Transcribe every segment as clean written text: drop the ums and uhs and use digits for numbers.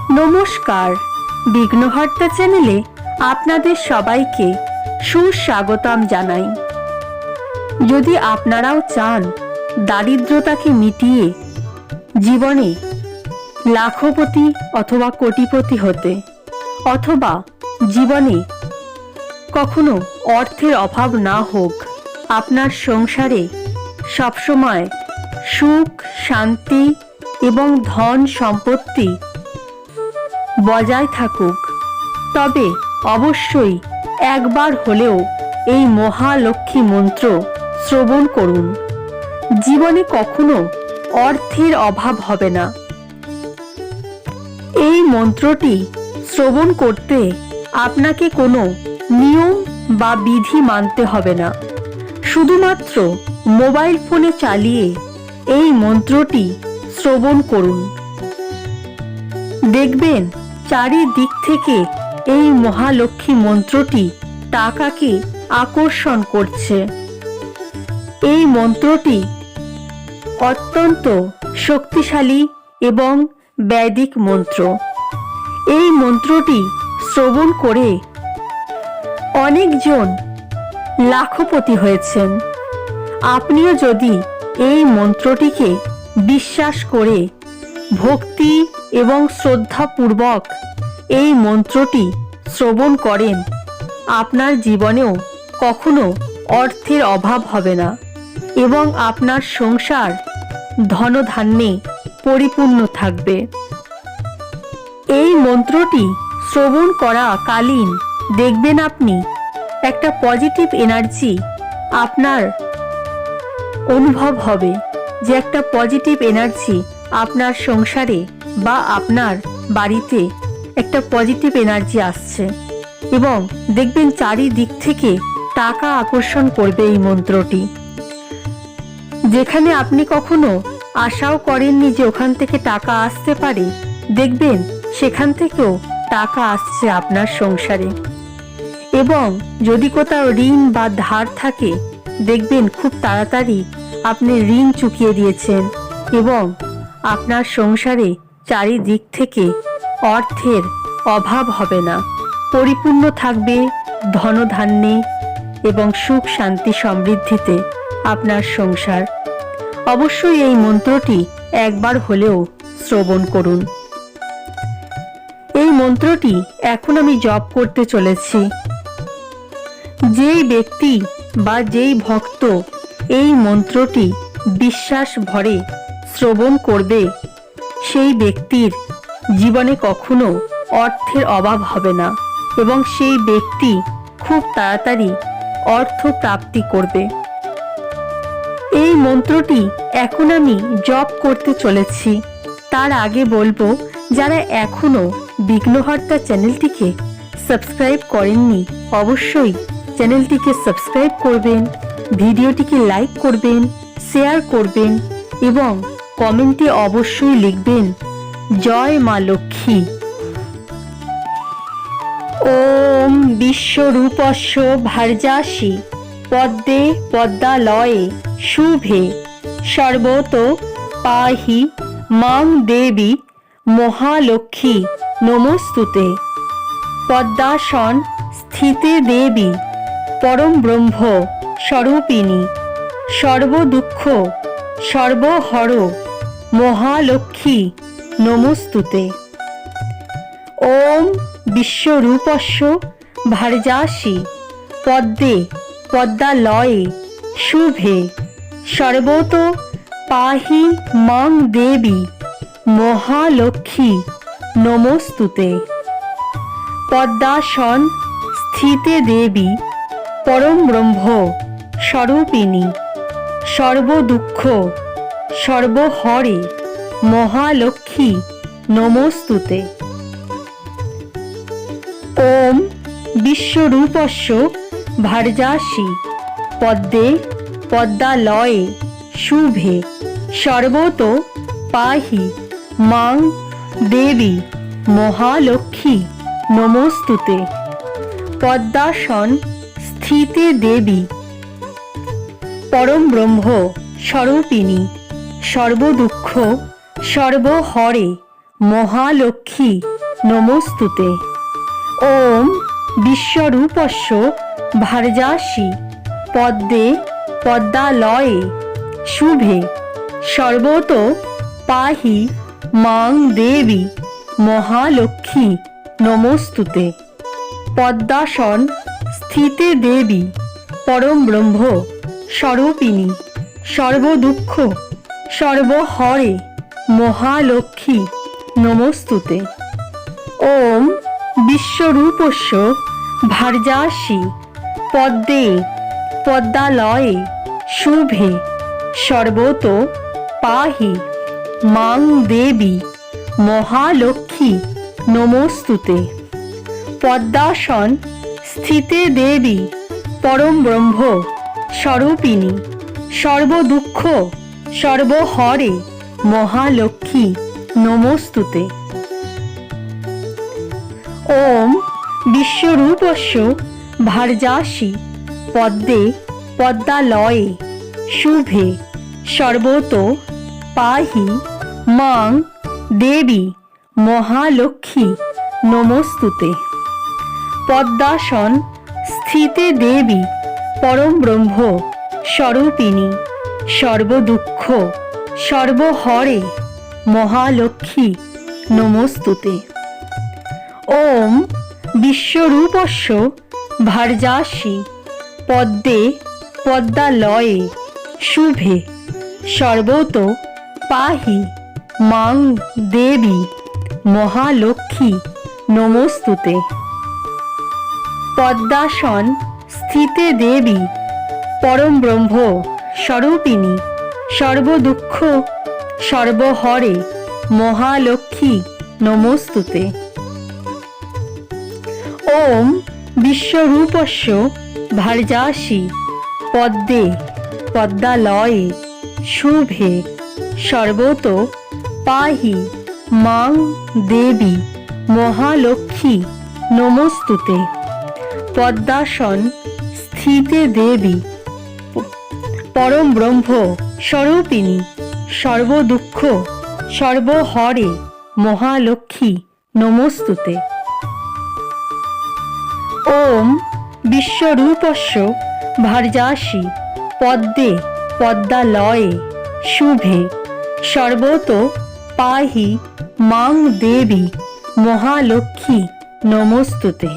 নমস্কার, বিঘ্নহর্তা চ্যানেলে আপনাদের সবাইকে সুস্বাগতম জানাই। যদি আপনারাও চান দারিদ্রতাকে মিটিয়ে জীবনে লাখপতি অথবা কোটিপতি হতে, অথবা জীবনে কখনো অর্থের অভাব না হোক, আপনার সংসারে সবসময় সুখ, শান্তি এবং ধন সম্পত্তি বজায় থাকুক, তবে অবশ্যই একবার হলেও এই মহালক্ষ্মী মন্ত্র শ্রবণ করুন। জীবনে কখনো অর্থের অভাব হবে না। এই মন্ত্রটি শ্রবণ করতে আপনাকে কোনো নিয়ম বা বিধি মানতে হবে না। শুধুমাত্র মোবাইল ফোনে চালিয়ে এই মন্ত্রটি শ্রবণ করুন। দেখবেন চারিদিক থেকে এই মহালক্ষ্মী মন্ত্রটি টাকাকে আকর্ষণ করছে। এই মন্ত্রটি অত্যন্ত শক্তিশালী এবং বৈদিক মন্ত্র। এই মন্ত্রটি শ্রবণ করে অনেকজন লাখপতি হয়েছেন। আপনিও যদি এই মন্ত্রটিকে বিশ্বাস করে ভক্তি এবং শ্রদ্ধাপূর্বক এই মন্ত্রটি শ্রবণ করেন, আপনার জীবনেও কখনো অর্থের অভাব হবে না এবং আপনার সংসার ধনধান্যে পরিপূর্ণ থাকবে। এই মন্ত্রটি শ্রবণ করা কালীন দেখবেন আপনি একটা পজিটিভ এনার্জি আপনার অনুভব হবে, যে একটা পজিটিভ এনার্জি আপনার সংসারে বা আপনার বাড়িতে একটা পজিটিভ এনার্জি আসছে, এবং দেখবেন চারিদিক থেকে টাকা আকর্ষণ করবে এই মন্ত্রটি। যেখানে আপনি কখনো আশাও করেননি যে ওখান থেকে টাকা আসতে পারে, দেখবেন সেখান থেকেও টাকা আসছে আপনার সংসারে। এবং যদি কোথাও ঋণ বা ধার থাকে, দেখবেন খুব তাড়াতাড়ি আপনি ঋণ চুকিয়ে দিয়েছেন এবং আপনার সংসারে চারিদিক থেকে অর্থের অভাব হবে না, পরিপূর্ণ থাকবে ধনধান্যে এবং সুখ, শান্তি, সমৃদ্ধিতে আপনার সংসার। অবশ্যই এই মন্ত্রটি একবার হলেও শ্রবণ করুন। এই মন্ত্রটি এখন আমি জপ করতে চলেছি। যেই ব্যক্তি বা যেই ভক্ত এই মন্ত্রটি বিশ্বাস ভরে শ্রবণ করবে, সেই ব্যক্তির জীবনে কখনো অর্থের অভাব হবে না এবং সেই ব্যক্তি খুব তাড়াতাড়ি অর্থ প্রাপ্তি করবে। এই মন্ত্রটি এখন আমি জপ করতে চলেছি। তার আগে বলবো, যারা এখনো বিঘ্নহর্তা চ্যানেলটিকে সাবস্ক্রাইব করেননি, অবশ্যই চ্যানেলটিকে সাবস্ক্রাইব করবেন, ভিডিওটিকে লাইক করবেন, শেয়ার করবেন এবং কমেন্টে অবশ্যই লিখবেন জয় মা লক্ষ্মী। ওম বিশ্বরূপস্য ভার্যাসি পদ্মে পদ্মালয়ে শুভে সর্বত পাহি মাং দেবী মহালক্ষ্মী নমস্তুতে। পদ্মাসন স্থিতে দেবী পরম ব্রহ্ম স্বরূপিণী সর্বদুঃখ সর্বহর মহালক্ষ্মী নমস্তুতে। ওম বিশ্বরূপস্য ভার্যাসি পদ্মে পদ্মালয়ে শুভে সর্বত পাহি মাং দেবী মহালক্ষ্মী নমস্তুতে। পদ্মাসন স্থিতে দেবী পরম ব্রহ্ম স্বরূপিণী সর্বদুঃখ সর্বহরে মহালক্ষ্মী নমস্তুতে। ওম বিশ্বরূপস্য ভার্যাসি পদ্মে পদ্মালয়ে শুভে সর্বত পাহি মাং দেবী মহালক্ষ্মী নমস্তুতে। পদ্মাসন স্থিতে দেবী পরম ব্রহ্ম স্বরূপিণী সর্বদুঃখ সর্বহরে মহালক্ষ্মী নমস্তুতে। ওম বিশ্বরূপস্য ভার্যাসি পদ্মে পদ্মালয়ে শুভে সর্বতো পাহি মাং দেবী মহালক্ষ্মী নমস্তুতে। পদ্মাসন স্থিতে দেবী পরম ব্রহ্ম স্বরূপিণী সর্বদুঃখ সর্বহরে মহালক্ষ্মী নমস্তুতে। ওম বিশ্বরূপস্য ভার্যাসি পদ্মে পদ্মালয়ে শুভে সর্বতো পাহি মাং দেবী মহালক্ষ্মী নমস্তুতে। পদ্মাসন স্থিতে দেবী পরম ব্রহ্ম স্বরূপিণী সর্বদুঃখ সর্বহরে মহালক্ষ্মী নমস্তুতে। ওম বিশ্বরূপস্য ভার্যাসি পদ্মে পদ্মালয়ে শুভে সর্বতো পাহি মাং দেবী মহালক্ষ্মী নমস্তুতে। পদ্মাসন স্থিতে দেবী পরম ব্রহ্ম স্বরূপিণী সর্বদুঃখ সর্বহরে মহালক্ষ্মী নমস্তুতে। ওম বিশ্বরূপস্য ভার্যাসি পদ্মে পদ্মালয়ে শুভে সর্বতো পাহি মাং দেবী মহালক্ষ্মী নমস্তুতে। পদ্মাসন স্থিতে দেবী পরম ব্রহ্ম স্বরূপিণী সর্বদুঃখ সর্বহরে মহালক্ষ্মী নমস্তুতে। ওম বিশ্বরূপস্য ভার্যাসি পদ্মে পদ্মালয়ে শুভে সর্বতো পাহি মাং দেবী মহালক্ষ্মী নমস্তুতে। পদ্মাসন স্থিতে দেবী পরম ব্রহ্ম স্বরূপিণী সর্বদুঃখ সর্বহরে মহালক্ষ্মী নমস্তুতে। ওম বিশ্বরূপস্য ভার্যাসি পদ্মে পদ্মালয়ে শুভে সর্বতো পাহি মাং দেবী মহালক্ষ্মী নমস্তুতে।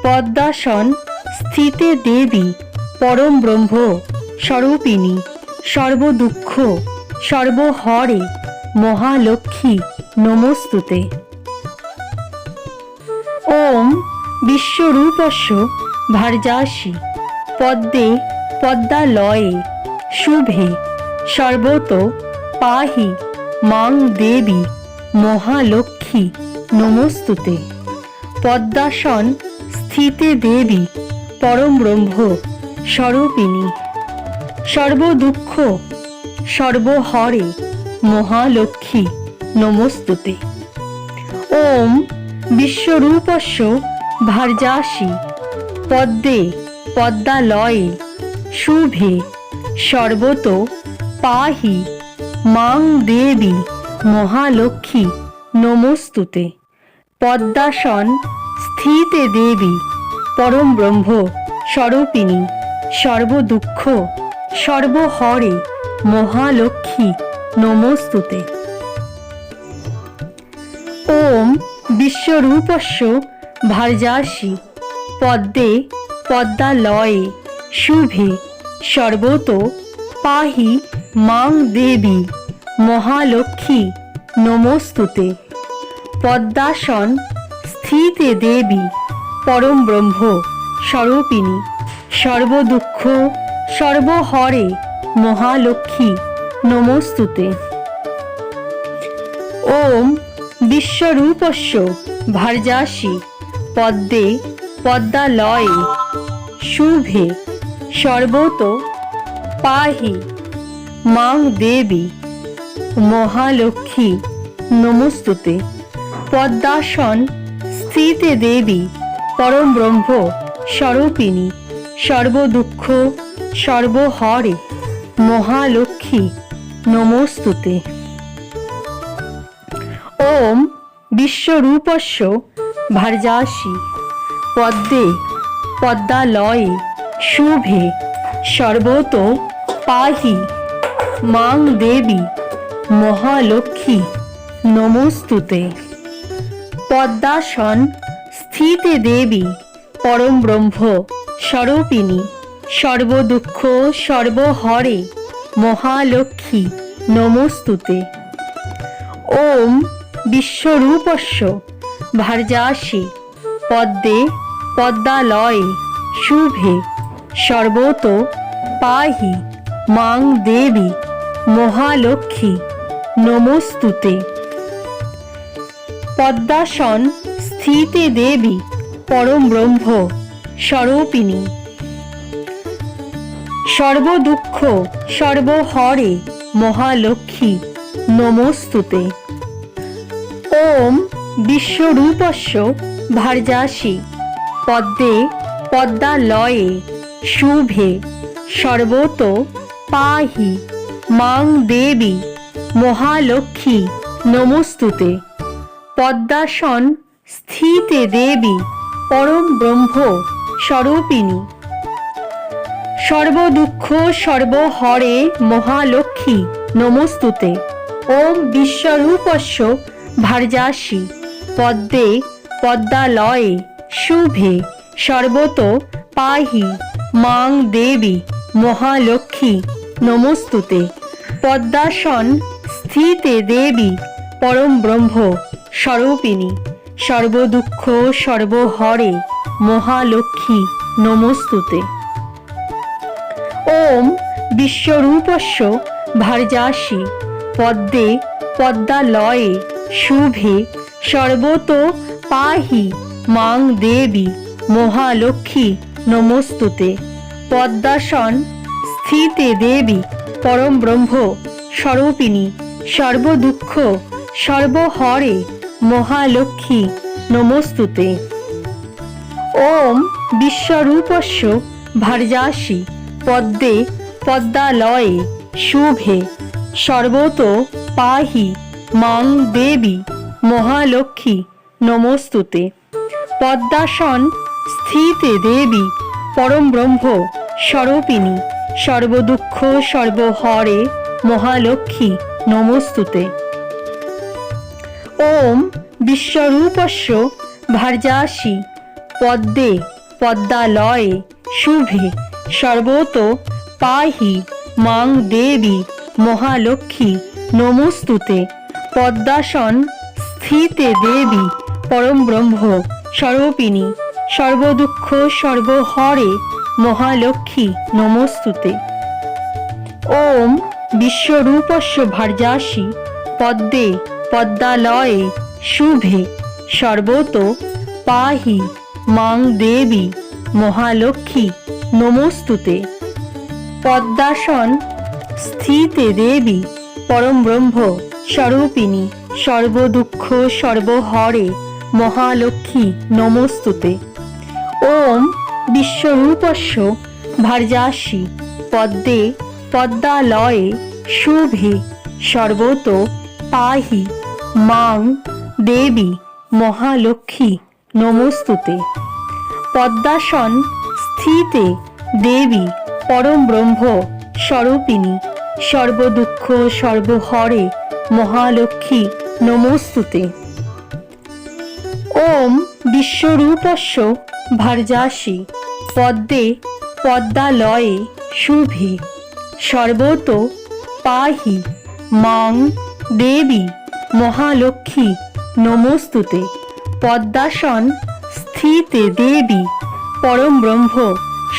পদ্মাসন স্থিতে দেবী পরম ব্রহ্ম স্বরূপিণী সর্বদুঃখ সর্বহরে মহালক্ষ্মী নমস্তুতে। ওম বিশ্বরূপস্য ভার্যাসি পদ্মে পদ্মালয়ে শুভে সর্বতো পাহি মাং দেবী মহালক্ষ্মী নমস্তুতে। পদ্মাসন স্থিতে দেবী পরম ব্রহ্ম স্বরূপিণী সর্বদুঃখ সর্বহরে মহালক্ষ্মী নমস্তুতে। ওম বিশ্বরূপস্য ভার্যাসি পদ্মে পদ্মালয়ে শুভে সর্বতো পাহি মাং দেবী মহালক্ষ্মী নমস্তুতে। পদ্মাসন স্থিতে দেবী পরম ব্রহ্ম স্বরূপিণী সর্বদুঃখ সর্বহরে মহালক্ষ্মী নমস্তুতে। ওম বিশ্বরূপস্য ভার্যাসি পদ্মে পদ্মালয়ে শুভে সর্বতো পাহি মাং দেবী মহালক্ষ্মী নমস্তুতে। পদ্মাসন স্থিতে দেবী পরম ব্রহ্ম স্বরূপিণী সর্বদুঃখ সর্বহরে মহালক্ষ্মী নমস্তুতে। ওম বিশ্বরূপস্য ভার্যাসি পদ্মে পদ্মালয়ে শুভে সর্বতো পাহি মাং দেবী মহালক্ষ্মী নমস্তুতে। পদ্মাসন স্থিতে দেবী পরম ব্রহ্ম স্বরূপিণী সর্বদুঃখ সর্বহরে মহালক্ষ্মী নমস্তুতে। ওম বিশ্বরূপস্য ভার্যাসি পদ্মে পদ্মালয়ে শুভে সর্বতো পাহি মাং দেবী মহালক্ষ্মী নমস্তুতে। পদ্মাসন স্থিতে দেবী পরম ব্রহ্ম স্বরূপিণী সর্বদুঃখ সর্বহরে মহালক্ষ্মী নমস্তুতে। ওম বিশ্বরূপস্য ভার্যাসি পদ্মে পদ্মালয়ে শুভে সর্বতো পাহি মাং দেবী মহালক্ষ্মী নমস্তুতে। পদ্মাসন স্থিতে দেবী পরম ব্রহ্ম স্বরূপিণী সর্বদুঃখ সর্বহরে মহালক্ষ্মী নমস্তুতে। ওম বিশ্বরূপস্য ভার্যাসি পদ্মে পদ্মালয়ে শুভে সর্বতো পাহি মাং দেবী মহালক্ষ্মী নমস্তুতে। পদ্মাসন স্থিতে দেবী পরম ব্রহ্ম স্বরূপিণী সর্বদুঃখ সর্বহরে মহালক্ষ্মী নমস্তুতে। ওম বিশ্বরূপস্য ভার্যাসি পদ্মে পদ্মালয়ে শুভে সর্বতো পাহি মাং দেবী মহালক্ষ্মী নমস্তুতে। পদ্মাসন স্থিতে দেবী পরম ব্রহ্ম স্বরূপিণী সর্বদুঃখ সর্বহরে মহালক্ষ্মী নমস্তুতে। ওম বিশ্বরূপস্য ভার্যাসি পদ্মে পদ্মালয়ে শুভে সর্বতো পাহি মাং দেবী মহালক্ষ্মী নমস্তুতে। পদ্মাসন স্থিতে দেবী পরম ব্রহ্ম স্বরূপিণী সর্বদুঃখ সর্বহরে মহালক্ষ্মী নমস্তুতে। ওম বিশ্বরূপস্য ভার্যাসি পদ্মে পদ্মালয়ে শুভে সর্বতো পাহি মাং দেবী মহালক্ষ্মী নমস্তুতে। পদ্মাসন স্থিতে দেবী পরম ব্রহ্ম স্বরূপিণী সর্বদুঃখ সর্বহরে মহালক্ষ্মী নমস্তুতে। ওম বিশ্বরূপস্য ভার্যাসি পদ্মে পদ্মালয়ে শুভে সর্বতো পাহি মাং দেবী মহালক্ষ্মী নমস্তুতে। পদ্মাসন স্থিতে দেবী পরম ব্রহ্ম স্বরূপিণী সর্বদুঃখ সর্বহরে মহালক্ষ্মী নমস্তুতে। ওম বিশ্বরূপস্য ভার্যাসি পদ্মে পদ্মালয়ে শুভে সর্বতো পাহি মাং দেবী মহালক্ষ্মী নমস্তুতে। পদ্মাসন স্থিতে দেবী পরম ব্রহ্ম স্বরূপিণী সর্বদুঃখ সর্বহরে মহালক্ষ্মী নমস্তুতে। ওম বিশ্বরূপস্য ভার্যাসি পদ্মে পদ্মালয়ে শুভে সর্বতো পাহি মাং দেবী মহালক্ষ্মী নমস্তুতে। পদ্মাসন স্থিতে দেবী পরম ব্রহ্ম স্বরূপিণী সর্বদুঃখ সর্বহরে মহালক্ষ্মী নমস্তুতে। ওম বিশ্বরূপস্য ভার্যাসি পদ্মে পদ্মালয়ে শুভে সর্বতো পাহি মাং দেবী মহালক্ষ্মী নমস্তুতে। পদ্মাসন স্থিতে দেবী পরম ব্রহ্ম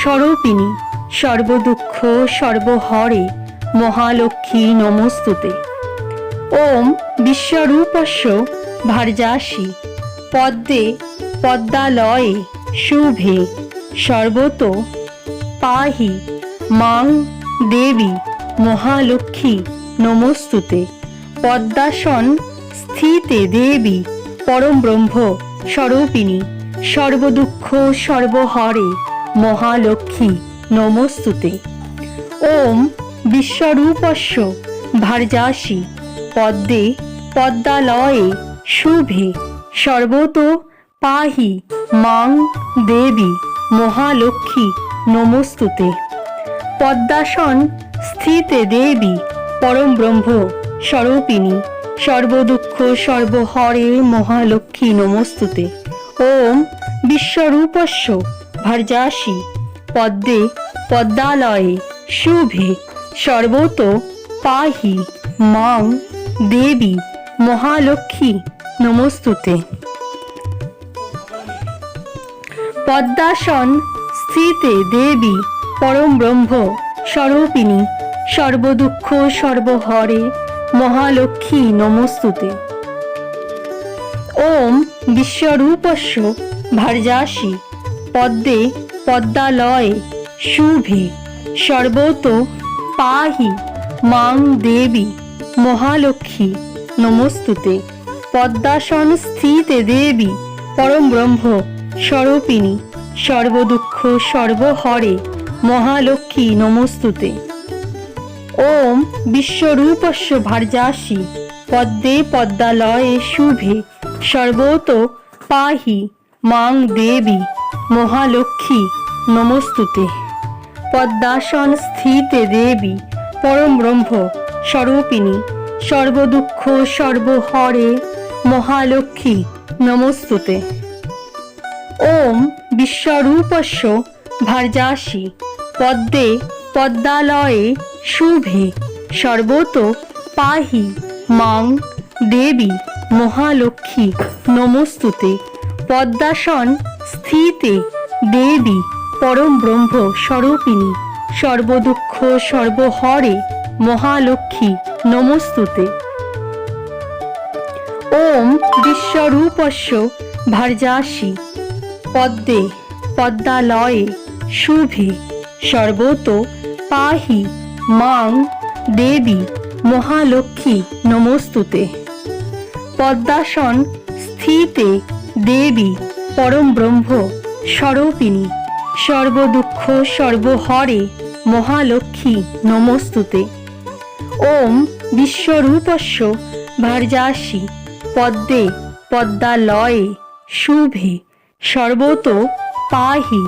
স্বরূপিণী সর্বদুঃখ সর্বহরে মহালক্ষ্মী নমস্তুতে। ওম বিশ্বরূপস্য ভার্যাসি পদ্মে পদ্মালয়ে শুভে সর্বতো পাহি মাং দেবী মহালক্ষ্মী নমস্তুতে। পদ্মাসন স্থিতে দেবী পরম ব্রহ্ম স্বরূপিণী সর্বদুঃখ সর্বহরে মহালক্ষ্মী নমস্তুতে। ওম বিশ্বরূপস্য ভার্যাসি পদ্মে পদ্মালয়ে শুভে সর্বতো পাহি মাং দেবী মহালক্ষ্মী নমস্তুতে। পদ্মাসন স্থিতে দেবী পরম ব্রহ্ম স্বরূপিণী সর্বদুঃখ সর্বহরে মহালক্ষ্মী নমস্তুতে। ওম বিশ্বরূপস্য ভর্যাসি পদ্মে পদ্মালয়ে শুভে সর্বতো পাহি মাং দেবী মহালক্ষ্মী নমস্তুতে। পদ্মাসন স্থিতে দেবী পরম ব্রহ্ম স্বরূপিণী সর্বদুঃখ সর্বহরে মহালক্ষ্মী নমস্তুতে। ওম বিশ্বরূপস্য ভর্যাসি পদ্মে পদ্মালয়ে শুভে সর্বতো পাহি মাং দেবী মহালক্ষ্মী নমস্তুতে। পদ্মাসন স্থিতে দেবী পরম ব্রহ্ম স্বরূপিণী সর্বদুঃখ সর্বহরে মহালক্ষ্মী নমস্তুতে। ওম বিশ্বরূপস্য ভর্যাসি পদ্মে পদ্মালয়ে শুভে সর্বতো পাহি মাং দেবী মহালক্ষ্মী নমস্তুতে। পদ্মাসন স্থিতে দেবী পরম ব্রহ্ম স্বরূপিণী সর্বদুঃখ সর্বহরে মহালক্ষ্মী নমস্তুতে। ওম বিশ্বরূপস্য ভর্যাসি পদ্মে পদ্মালয়ে শুভে সর্বতো পাহি মাং দেবী মহালক্ষ্মী নমস্তুতে। পদ্মাসন স্থিতে দেবী পরম ব্রহ্ম স্বরূপিণী সর্বদুঃখ সর্বহরে মহালক্ষ্মী নমস্তুতে। ওম বিশ্বরূপস্য ভর্যাসি পদ্মে পদ্মালয়ে শুভে সর্বতো পাহি মাং দেবী মহালক্ষ্মী নমস্তুতে। পদ্মাসন স্থিতে দেবী পরম ব্রহ্ম স্বরূপিণী সর্বদুঃখ সর্বহরে মহালক্ষ্মী নমস্তুতে। ওম বিশ্বরূপস্য ভর্যাসি পদ্মে পদ্মালয়ে শুভে সর্বতো পাহি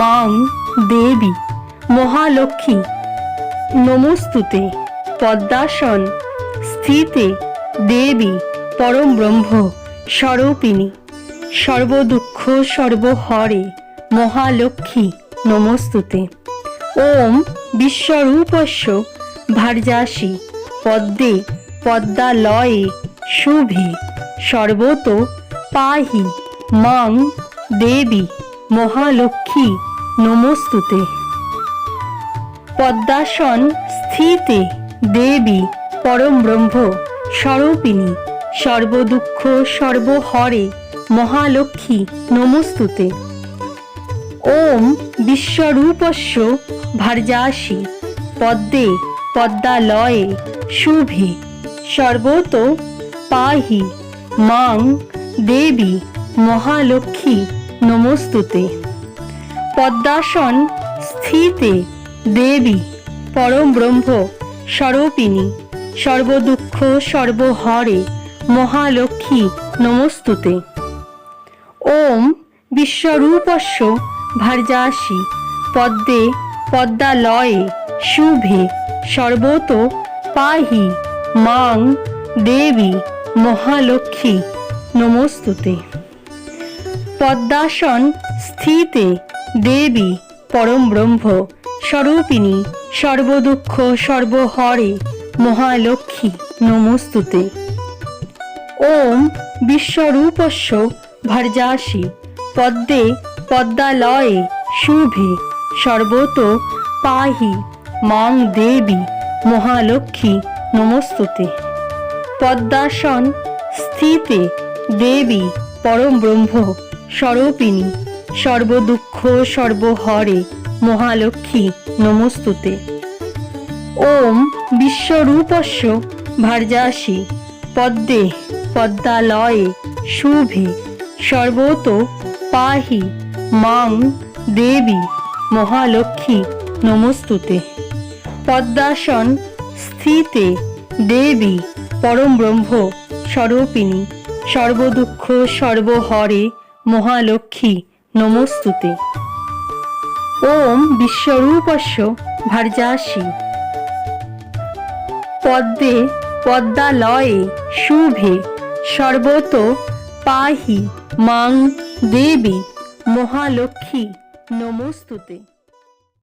মাং দেবী মহালক্ষ্মী নমস্তুতে। পদ্মাসন স্থিতে দেবী পরম ব্রহ্ম স্বরূপিণী সর্বদুঃখ সর্বহরে মহালক্ষ্মী নমস্তুতে। ওম বিশ্বরূপস্য ভর্যাসি পদ্মে পদ্মালয়ে শুভে সর্বতো পাহি মাং দেবী মহালক্ষ্মী নমস্তুতে। পদ্মাসন স্থিতে দেবী পরম ব্রহ্ম স্বরূপিণী সর্বদুঃখ সর্বহরে মহালক্ষ্মী নমস্তুতে। ওম বিশ্বরূপস্য ভর্যাসি পদ্মে পদ্মালয়ে শুভে সর্বতো পাহি মাং দেবী মহালক্ষ্মী নমস্তুতে। পদ্মাসন স্থিতে দেবী পরম ব্রহ্ম স্বরূপিণী সর্বদুঃখ সর্বহরে মহালক্ষ্মী নমস্তুতে। ওম বিশ্বরূপস্য ভর্যাসি পদ্মে পদ্মালয়ে শুভে সর্বতো পাহি মাং দেবী মহালক্ষ্মী নমস্তুতে। পদ্মাসন স্থিতে দেবী পরম ব্রহ্ম স্বরূপিণী সর্বদুঃখ সর্বহরে মহালক্ষ্মী নমস্তুতে। ওম বিশ্বরূপস্য ভর্যাসি পদ্মে পদ্মালয়ে শুভে সর্বতো পাহি মাং দেবী মহালক্ষ্মী নমস্তুতে। পদ্মাসন স্থিতে দেবী পরম ব্রহ্ম স্বরূপিণী সর্বদুঃখ সর্বহরে মহালক্ষ্মী নমস্তুতে। ওম বিশ্বরূপস্য ভর্যাসি পদ্মে পদ্মালয়ে শুভে সর্বতো পাহি মাং দেবী মহালক্ষ্মী নমস্তুতে। পদ্মাসন স্থিতে দেবী পরম ব্রহ্ম স্বরূপিণী সর্বদুঃখ সর্বহরে মহালক্ষ্মী নমস্তুতে। ওম বিশ্বরূপস্য ভার্যাসি পদ্মে পদ্মালয়ে শুভে সর্বত পাহি মাং দেবী মহালক্ষ্মী নমস্তুতে।